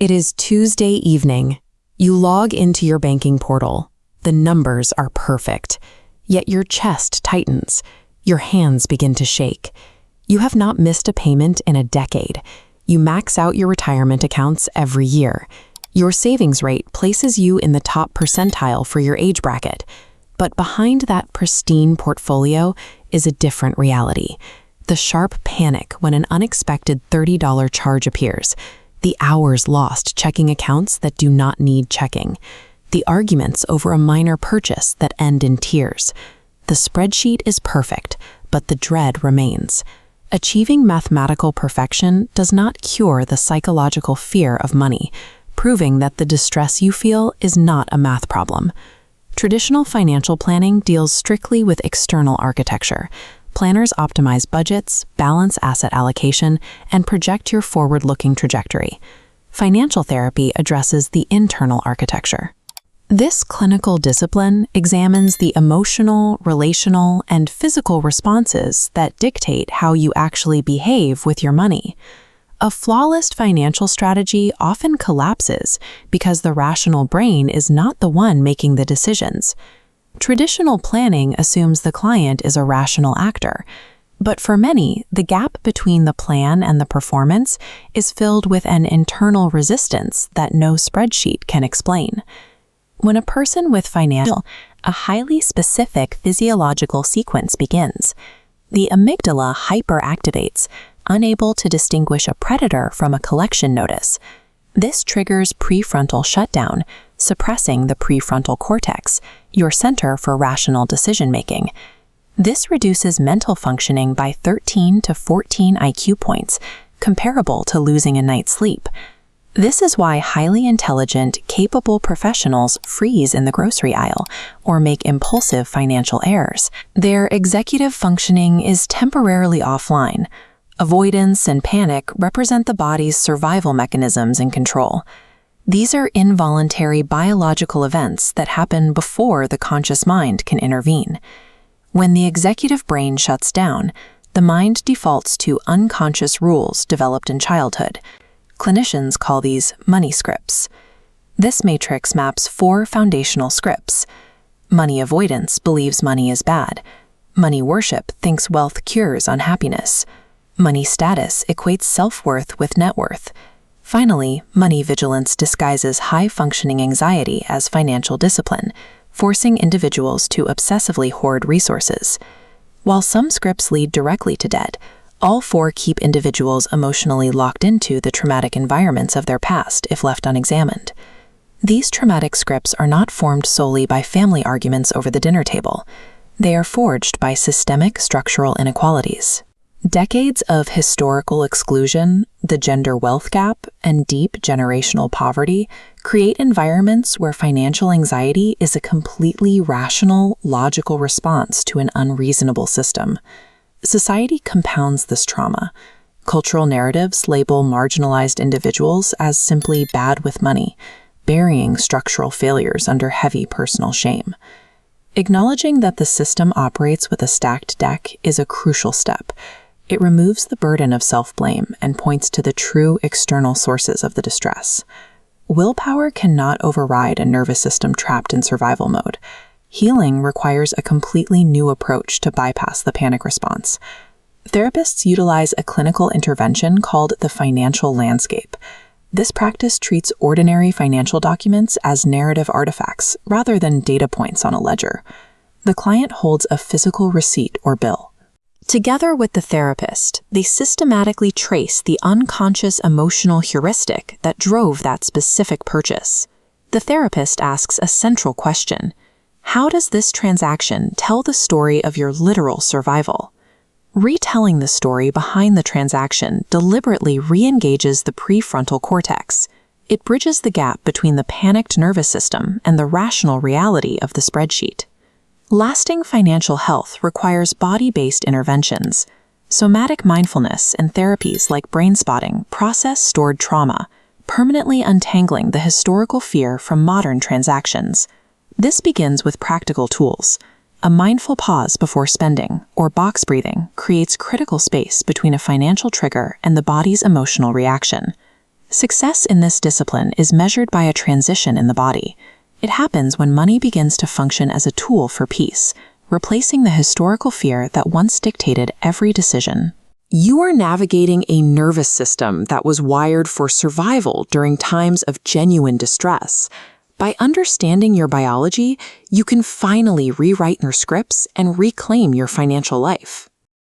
It is Tuesday evening. You log into your banking portal. The numbers are perfect. Yet your chest tightens. Your hands begin to shake. You have not missed a payment in a decade. You max out your retirement accounts every year. Your savings rate places you in the top percentile for your age bracket. But behind that pristine portfolio is a different reality. The sharp panic when an unexpected $30 charge appears. The hours lost checking accounts that do not need checking. The arguments over a minor purchase that end in tears. The spreadsheet is perfect, but the dread remains. Achieving mathematical perfection does not cure the psychological fear of money, proving that the distress you feel is not a math problem. Traditional financial planning deals strictly with external architecture. Planners optimize budgets, balance asset allocation, and project your forward-looking trajectory. Financial therapy addresses the internal architecture. This clinical discipline examines the emotional, relational, and physical responses that dictate how you actually behave with your money. A flawless financial strategy often collapses because the rational brain is not the one making the decisions. Traditional planning assumes the client is a rational actor, but for many, the gap between the plan and the performance is filled with an internal resistance that no spreadsheet can explain. When a person with financial, a highly specific physiological sequence begins. The amygdala hyperactivates, unable to distinguish a predator from a collection notice. This triggers prefrontal shutdown, suppressing the prefrontal cortex, your center for rational decision-making. This reduces mental functioning by 13 to 14 IQ points, comparable to losing a night's sleep. This is why highly intelligent, capable professionals freeze in the grocery aisle or make impulsive financial errors. Their executive functioning is temporarily offline. Avoidance and panic represent the body's survival mechanisms in control. These are involuntary biological events that happen before the conscious mind can intervene. When the executive brain shuts down, the mind defaults to unconscious rules developed in childhood. Clinicians call these money scripts. This matrix maps 4 foundational scripts. Money avoidance believes money is bad. Money worship thinks wealth cures unhappiness. Money status equates self-worth with net worth. Finally, money vigilance disguises high-functioning anxiety as financial discipline, forcing individuals to obsessively hoard resources. While some scripts lead directly to debt, all 4 keep individuals emotionally locked into the traumatic environments of their past if left unexamined. These traumatic scripts are not formed solely by family arguments over the dinner table. They are forged by systemic structural inequalities. Decades of historical exclusion, the gender wealth gap, and deep generational poverty create environments where financial anxiety is a completely rational, logical response to an unreasonable system. Society compounds this trauma. Cultural narratives label marginalized individuals as simply bad with money, burying structural failures under heavy personal shame. Acknowledging that the system operates with a stacked deck is a crucial step. It removes the burden of self-blame and points to the true external sources of the distress. Willpower cannot override a nervous system trapped in survival mode. Healing requires a completely new approach to bypass the panic response. Therapists utilize a clinical intervention called the financial landscape. This practice treats ordinary financial documents as narrative artifacts rather than data points on a ledger. The client holds a physical receipt or bill. Together with the therapist, they systematically trace the unconscious emotional heuristic that drove that specific purchase. The therapist asks a central question: how does this transaction tell the story of your literal survival? Retelling the story behind the transaction deliberately re-engages the prefrontal cortex. It bridges the gap between the panicked nervous system and the rational reality of the spreadsheet. Lasting financial health requires body-based interventions. Somatic mindfulness and therapies like brain spotting process stored trauma, permanently untangling the historical fear from modern transactions. This begins with practical tools. A mindful pause before spending, or box breathing, creates critical space between a financial trigger and the body's emotional reaction. Success in this discipline is measured by a transition in the body. It happens when money begins to function as a tool for peace, replacing the historical fear that once dictated every decision. You are navigating a nervous system that was wired for survival during times of genuine distress. By understanding your biology, you can finally rewrite your scripts and reclaim your financial life.